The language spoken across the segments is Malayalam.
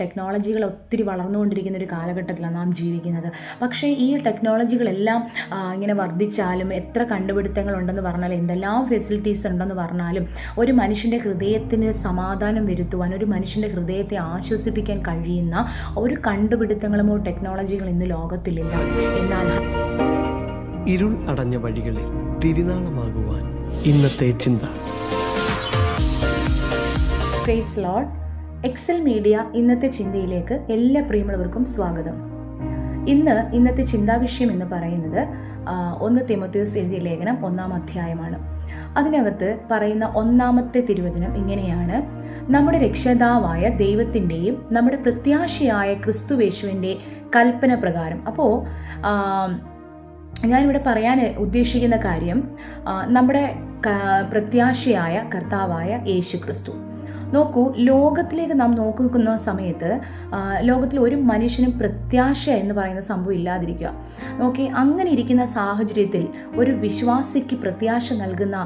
ടെക്നോളജികൾ ഒത്തിരി വളർന്നുകൊണ്ടിരിക്കുന്ന ഒരു കാലഘട്ടത്തിലാണ് നാം ജീവിക്കുന്നത്. പക്ഷേ ഈ ടെക്നോളജികളെല്ലാം ഇങ്ങനെ വർദ്ധിച്ചാലും, എത്ര കണ്ടുപിടുത്തങ്ങളുണ്ടെന്ന് പറഞ്ഞാലും, എന്തെല്ലാം ഫെസിലിറ്റീസ് ഉണ്ടെന്ന് പറഞ്ഞാലും, ഒരു മനുഷ്യൻ്റെ ഹൃദയത്തിന് സമാധാനം വരുത്തുവാൻ, ഒരു മനുഷ്യൻ്റെ ഹൃദയത്തെ ആശ്വസിപ്പിക്കാൻ കഴിയുന്ന ഒരു കണ്ടുപിടുത്തങ്ങളുമോ ടെക്നോളജികൾ ഇന്ന് ലോകത്തിലില്ല. എന്നാൽ ഇരുൾ അടഞ്ഞ വഴികളിൽ തിരുനാളമാകുവാൻ ഇന്നത്തെ ചിന്ത. Praise Lord. എക്സൽ മീഡിയ ഇന്നത്തെ ചിന്തയിലേക്ക് എല്ലാ പ്രിയമുള്ളവർക്കും സ്വാഗതം. ഇന്നത്തെ ചിന്താവിഷയം എന്ന് പറയുന്നത് 1 തിമോഥെയോസ് എഴുതിയ ലേഖനം 1-ാം അധ്യായമാണ്. അതിനകത്ത് പറയുന്ന 1-ാമത്തെ തിരുവചനം ഇങ്ങനെയാണ്: നമ്മുടെ രക്ഷതാവായ ദൈവത്തിൻ്റെയും നമ്മുടെ പ്രത്യാശയായ ക്രിസ്തുയേശുവിൻ്റെ കൽപ്പന പ്രകാരം. അപ്പോൾ ഞാനിവിടെ പറയാൻ ഉദ്ദേശിക്കുന്ന കാര്യം, നമ്മുടെ പ്രത്യാശയായ കർത്താവായ യേശു ക്രിസ്തു. നോക്കൂ, ലോകത്തിലേക്ക് നാം നോക്കുന്ന സമയത്ത് ലോകത്തിൽ ഒരു മനുഷ്യനും പ്രത്യാശ എന്ന് പറയുന്ന സംഭവം ഇല്ലാതിരിക്കുക. നോക്കി, അങ്ങനെ ഇരിക്കുന്ന സാഹചര്യത്തിൽ ഒരു വിശ്വാസിക്ക് പ്രത്യാശ നൽകുന്ന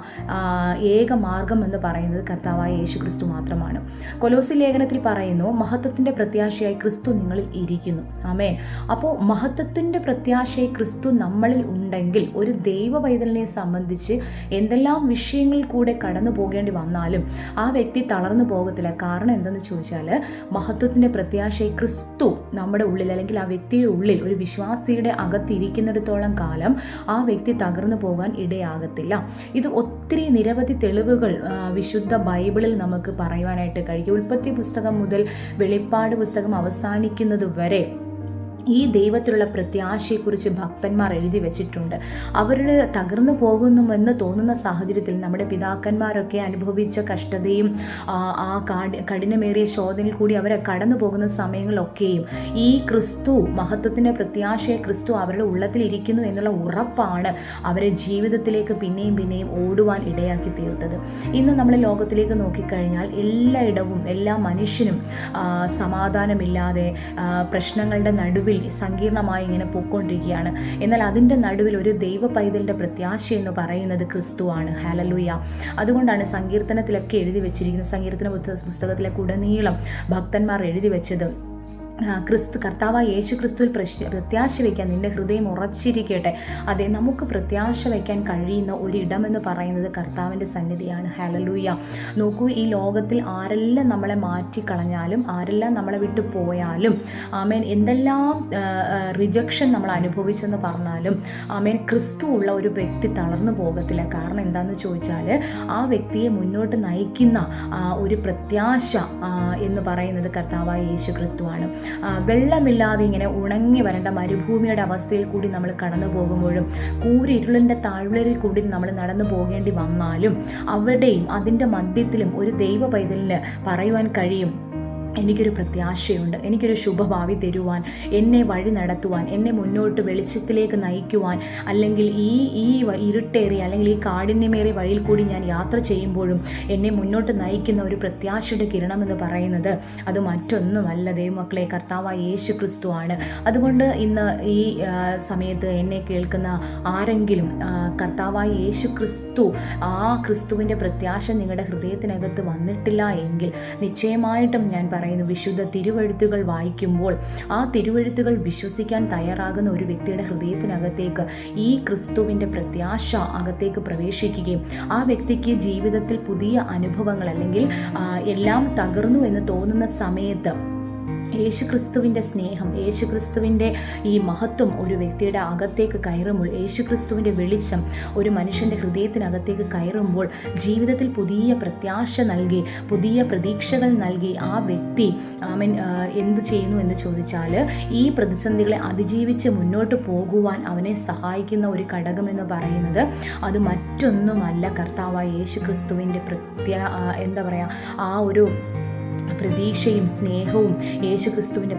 ഏക മാർഗം എന്ന് പറയുന്നത് കർത്താവായ യേശു ക്രിസ്തു മാത്രമാണ്. കൊലോസി ലേഖനത്തിൽ പറയുന്നു, മഹത്വത്തിൻ്റെ പ്രത്യാശയായി ക്രിസ്തു നിങ്ങളിൽ ഇരിക്കുന്നു. ആമേൻ. അപ്പോൾ മഹത്വത്തിൻ്റെ പ്രത്യാശയായി ക്രിസ്തു നമ്മളിൽ ഉണ്ടെങ്കിൽ ഒരു ദൈവ പൈതലിനെ സംബന്ധിച്ച് എന്തെല്ലാം വിഷയങ്ങളിൽ കൂടെ കടന്നു പോകേണ്ടി വന്നാലും ആ വ്യക്തി തളർന്നു പോകത്തില്ല. കാരണം എന്തെന്ന് ചോദിച്ചാൽ, മഹത്വത്തിൻ്റെ പ്രത്യാശയെ ക്രിസ്തു നമ്മുടെ ഉള്ളിൽ, അല്ലെങ്കിൽ ആ വ്യക്തിയുടെ ഉള്ളിൽ, ഒരു വിശ്വാസിയുടെ അകത്തിരിക്കുന്നിടത്തോളം കാലം ആ വ്യക്തി തകർന്നു പോകാൻ ഇടയാകത്തില്ല. ഇത് ഒത്തിരി നിരവധി തെളിവുകൾ വിശുദ്ധ ബൈബിളിൽ നമുക്ക് പറയുവാനായിട്ട് കഴിയും. ഉൽപ്പത്തി പുസ്തകം മുതൽ വെളിപ്പാട് പുസ്തകം അവസാനിക്കുന്നത് വരെ ഈ ദൈവത്തിലുള്ള പ്രത്യാശയെക്കുറിച്ച് ഭക്തന്മാർ എഴുതി വെച്ചിട്ടുണ്ട്. അവരുടെ തകർന്നു പോകുന്നുവെന്ന് തോന്നുന്ന സാഹചര്യത്തിൽ നമ്മുടെ പിതാക്കന്മാരൊക്കെ അനുഭവിച്ച കഷ്ടതയും ആ കഠിനമേറിയ ശോധനയിൽ കൂടി അവരെ കടന്നു പോകുന്ന സമയങ്ങളിലൊക്കെയും ഈ ക്രിസ്തു, മഹത്വത്തിൻ്റെ പ്രത്യാശയെ ക്രിസ്തു അവരുടെ ഉള്ളത്തിലിരിക്കുന്നു എന്നുള്ള ഉറപ്പാണ് അവരെ ജീവിതത്തിലേക്ക് പിന്നെയും ഓടുവാൻ ഇടയാക്കി തീർത്തത്. ഇന്ന് നമ്മൾ ലോകത്തിലേക്ക് നോക്കിക്കഴിഞ്ഞാൽ എല്ലായിടവും എല്ലാ മനുഷ്യനും സമാധാനമില്ലാതെ പ്രശ്നങ്ങളുടെ നടുവിൽ സങ്കീർണമായി ഇങ്ങനെ പൊയ്ക്കൊണ്ടിരിക്കുകയാണ്. എന്നാൽ അതിൻ്റെ നടുവിൽ ഒരു ദൈവ പൈതലിൻ്റെ പ്രത്യാശ എന്ന് പറയുന്നത് ക്രിസ്തുവാണ്. ഹല്ലേലൂയ. അതുകൊണ്ടാണ് സങ്കീർത്തനത്തിലൊക്കെ എഴുതി വെച്ചിരിക്കുന്നത്, സങ്കീർത്തന പുസ്തകത്തിലൊക്കെ ഉടനീളം ഭക്തന്മാർ എഴുതി വെച്ചത്, കർത്താവായ യേശു ക്രിസ്തുവിൽ പ്രത്യാശ വയ്ക്കാൻ നിൻ്റെ ഹൃദയം ഉറച്ചിരിക്കട്ടെ. അതെ, നമുക്ക് പ്രത്യാശ വയ്ക്കാൻ കഴിയുന്ന ഒരിടമെന്ന് പറയുന്നത് കർത്താവിൻ്റെ സന്നിധിയാണ്. ഹല്ലേലൂയ. നോക്കൂ, ഈ ലോകത്തിൽ ആരെല്ലാം നമ്മളെ മാറ്റിക്കളഞ്ഞാലും, ആരെല്ലാം നമ്മളെ വിട്ടു പോയാലും, ആമേൻ, എന്തെല്ലാം റിജക്ഷൻ നമ്മൾ അനുഭവിച്ചെന്ന് പറഞ്ഞാലും, ആമേൻ, ക്രിസ്തു ഉള്ള ഒരു വ്യക്തി തളർന്നു പോകത്തില്ല. കാരണം എന്താണെന്ന് ചോദിച്ചാൽ, ആ വ്യക്തിയെ മുന്നോട്ട് നയിക്കുന്ന ഒരു പ്രത്യാശ എന്ന് പറയുന്നത് കർത്താവായ യേശു ക്രിസ്തുവാണ്. വെള്ളമില്ലാതെ ഇങ്ങനെ ഉണങ്ങി വരേണ്ട മരുഭൂമിയുടെ അവസ്ഥയിൽ കൂടി നമ്മൾ കടന്നു പോകുമ്പോഴും, കൂരിരുളിൻ്റെ താഴ്വരയിൽ കൂടി നമ്മൾ നടന്നു പോകേണ്ടി വന്നാലും, അവിടെയും അതിൻ്റെ മധ്യത്തിലും ഒരു ദൈവ പൈതലിന് പറയുവാൻ കഴിയും, എനിക്കൊരു പ്രത്യാശയുണ്ട്, എനിക്കൊരു ശുഭഭാവി തരുവാൻ, എന്നെ വഴി നടത്തുവാൻ, എന്നെ മുന്നോട്ട് വെളിച്ചത്തിലേക്ക് നയിക്കുവാൻ, അല്ലെങ്കിൽ ഈ ഇരുട്ടേറിയ അല്ലെങ്കിൽ ഈ കാഠിന്യമേറിയ വഴിയിൽ കൂടി ഞാൻ യാത്ര ചെയ്യുമ്പോഴും എന്നെ മുന്നോട്ട് നയിക്കുന്ന ഒരു പ്രത്യാശയുടെ കിരണമെന്ന് പറയുന്നത് അത് മറ്റൊന്നുമല്ല ദൈവമക്കളെ, കർത്താവായ യേശു ക്രിസ്തുവാണ്. അതുകൊണ്ട് ഇന്ന് ഈ സമയത്ത് എന്നെ കേൾക്കുന്ന ആരെങ്കിലും കർത്താവായ യേശു ക്രിസ്തു, ആ ക്രിസ്തുവിൻ്റെ പ്രത്യാശ നിങ്ങളുടെ ഹൃദയത്തിനകത്ത് വന്നിട്ടില്ല എങ്കിൽ നിശ്ചയമായിട്ടും ഞാൻ വിശുദ്ധ തിരുവെഴുത്തുകൾ വായിക്കുമ്പോൾ ആ തിരുവെഴുത്തുകൾ വിശ്വസിക്കാൻ തയ്യാറാകുന്ന ഒരു വ്യക്തിയുടെ ഹൃദയത്തിനകത്തേക്ക് ഈ ക്രിസ്തുവിൻ്റെ പ്രത്യാശ അകത്തേക്ക് പ്രവേശിക്കുകയും ആ വ്യക്തിക്ക് ജീവിതത്തിൽ പുതിയ അനുഭവങ്ങൾ, അല്ലെങ്കിൽ എല്ലാം തകർന്നു എന്ന് തോന്നുന്ന സമയത്ത് യേശുക്രിസ്തുവിൻ്റെ സ്നേഹം, യേശുക്രിസ്തുവിൻ്റെ ഈ മഹത്വം ഒരു വ്യക്തിയുടെ അകത്തേക്ക് കയറുമ്പോൾ, യേശുക്രിസ്തുവിൻ്റെ വെളിച്ചം ഒരു മനുഷ്യൻ്റെ ഹൃദയത്തിനകത്തേക്ക് കയറുമ്പോൾ ജീവിതത്തിൽ പുതിയ പ്രത്യാശ നൽകി, പുതിയ പ്രതീക്ഷകൾ നൽകി ആ വ്യക്തി എന്ത് ചെയ്യുന്നു എന്ന് ചോദിച്ചാൽ, ഈ പ്രതിസന്ധികളെ അതിജീവിച്ച് മുന്നോട്ട് പോകുവാൻ അവനെ സഹായിക്കുന്ന ഒരു ഘടകമെന്ന് പറയുന്നത് അത് മറ്റൊന്നുമല്ല, കർത്താവായ യേശുക്രിസ്തുവിൻ്റെ ആ ഒരു പ്രതീക്ഷയും സ്നേഹവും യേശുക്രിസ്തുവിൻ്റെ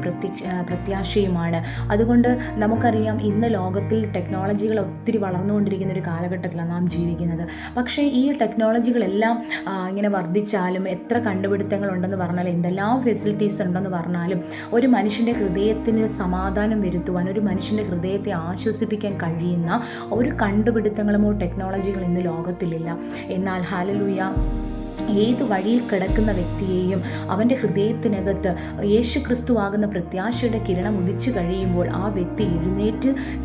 പ്രത്യാശയുമാണ്. അതുകൊണ്ട് നമുക്കറിയാം, ഇന്ന് ലോകത്തിൽ ടെക്നോളജികൾ ഒത്തിരി വളർന്നുകൊണ്ടിരിക്കുന്ന ഒരു കാലഘട്ടത്തിലാണ് നാം ജീവിക്കുന്നത്. പക്ഷേ ഈ ടെക്നോളജികളെല്ലാം ഇങ്ങനെ വർദ്ധിച്ചാലും, എത്ര കണ്ടുപിടുത്തങ്ങളുണ്ടെന്ന് പറഞ്ഞാലും, എന്തെല്ലാം ഫെസിലിറ്റീസ് ഉണ്ടെന്ന് പറഞ്ഞാലും, ഒരു മനുഷ്യൻ്റെ ഹൃദയത്തിന് സമാധാനം വരുത്തുവാൻ, ഒരു മനുഷ്യൻ്റെ ഹൃദയത്തെ ആശ്വസിപ്പിക്കാൻ കഴിയുന്ന ഒരു കണ്ടുപിടുത്തങ്ങളുമോ ടെക്നോളജികൾ ഇന്ന് ലോകത്തിലില്ല. എന്നാൽ ഹല്ലേലൂയ, ഏത് വഴിയിൽ കിടക്കുന്ന വ്യക്തിയെയും അവൻ്റെ ഹൃദയത്തിനകത്ത് യേശു ക്രിസ്തുവാകുന്ന പ്രത്യാശയുടെ കിരണം ഉദിച്ചു കഴിയുമ്പോൾ ആ വ്യക്തി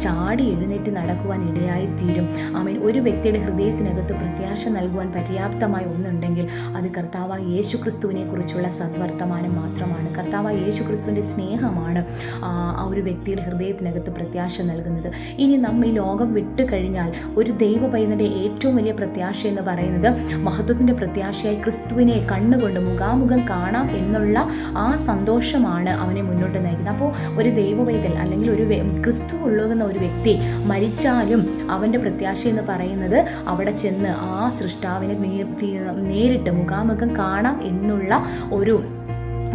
ചാടി എഴുന്നേറ്റ് നടക്കുവാൻ ഇടയായിത്തീരും. ആമേൻ. ഒരു വ്യക്തിയുടെ ഹൃദയത്തിനകത്ത് പ്രത്യാശ നൽകുവാൻ പര്യാപ്തമായ ഒന്നുണ്ടെങ്കിൽ അത് കർത്താവായ യേശു ക്രിസ്തുവിനെ കുറിച്ചുള്ള സദ്വർത്തമാനം മാത്രമാണ്. കർത്താവായ യേശു ക്രിസ്തുവിൻ്റെ സ്നേഹമാണ് ആ ഒരു വ്യക്തിയുടെ ഹൃദയത്തിനകത്ത് പ്രത്യാശ നൽകുന്നത്. ഇനി നമ്മ ഈ ലോകം വിട്ടു കഴിഞ്ഞാൽ ഒരു ദൈവ പൈതലിൻ്റെ ഏറ്റവും വലിയ പ്രത്യാശ എന്ന് പറയുന്നത് മഹത്വത്തിൻ്റെ പ്രത്യാശയായി ക്രിസ്തുവിനെ കണ്ണുകൊണ്ട് മുഖാമുഖം കാണാം എന്നുള്ള ആ സന്തോഷമാണ് അവനെ മുന്നോട്ട് നയിക്കുന്നത്. അപ്പോൾ ഒരു ദൈവ പൈതൽ അല്ലെങ്കിൽ ഒരു ക്രിസ്തു ഉള്ളുന്ന ഒരു വ്യക്തി മരിച്ചാലും അവൻ്റെ പ്രത്യാശ എന്ന് പറയുന്നത് അവിടെ ചെന്ന് ആ സൃഷ്ടാവിനെ നേരിട്ട് മുഖാമുഖം കാണാം എന്നുള്ള ഒരു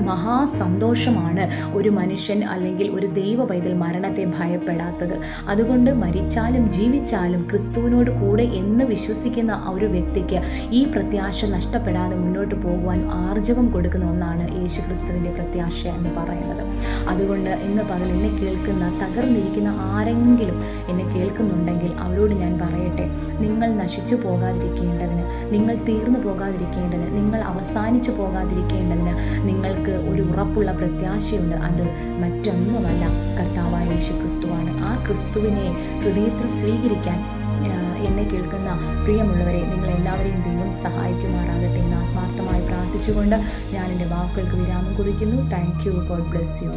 മഹാസന്തോഷമാണ് ഒരു മനുഷ്യൻ അല്ലെങ്കിൽ ഒരു ദൈവ പൈതൽ മരണത്തെ ഭയപ്പെടാത്തത്. അതുകൊണ്ട് മരിച്ചാലും ജീവിച്ചാലും ക്രിസ്തുവിനോട് കൂടെ എന്ന് വിശ്വസിക്കുന്ന ഒരു വ്യക്തിക്ക് ഈ പ്രത്യാശ നഷ്ടപ്പെടാതെ മുന്നോട്ട് പോകുവാൻ ആർജവം കൊടുക്കുന്ന ഒന്നാണ് യേശു ക്രിസ്തുവിൻ്റെ പ്രത്യാശ എന്ന് പറയുന്നത്. അതുകൊണ്ട് ഇന്ന് പകൽ എന്നെ കേൾക്കുന്ന തകർന്നിരിക്കുന്ന ആരെങ്കിലും എന്നെ കേൾക്കുന്നുണ്ടെങ്കിൽ അവരോട് ഞാൻ പറയട്ടെ, നിങ്ങൾ നശിച്ചു പോകാതിരിക്കേണ്ടതിന്, നിങ്ങൾ തീർന്നു പോകാതിരിക്കേണ്ടതിന്, നിങ്ങൾ അവസാനിച്ചു പോകാതിരിക്കേണ്ടതിന് നിങ്ങൾക്ക് ഒരു ഉറപ്പുള്ള പ്രത്യാശയുണ്ട്. അത് മറ്റൊന്നുമല്ല, കർത്താവായ യേശു ക്രിസ്തുവാണ്. ആ ക്രിസ്തുവിനെ ഹൃദയത്തിൽ സ്വീകരിക്കാൻ എന്നെ കേൾക്കുന്ന പ്രിയമുള്ളവരെ, നിങ്ങളെല്ലാവരെയും ദൈവം സഹായിക്കുമാറാകട്ടെ എന്ന് ആത്മാർത്ഥമായി പ്രാർത്ഥിച്ചുകൊണ്ട് ഞാൻ എൻ്റെ വാക്കുകൾക്ക് വിരാമം കുറിക്കുന്നു. Thank you. God bless you.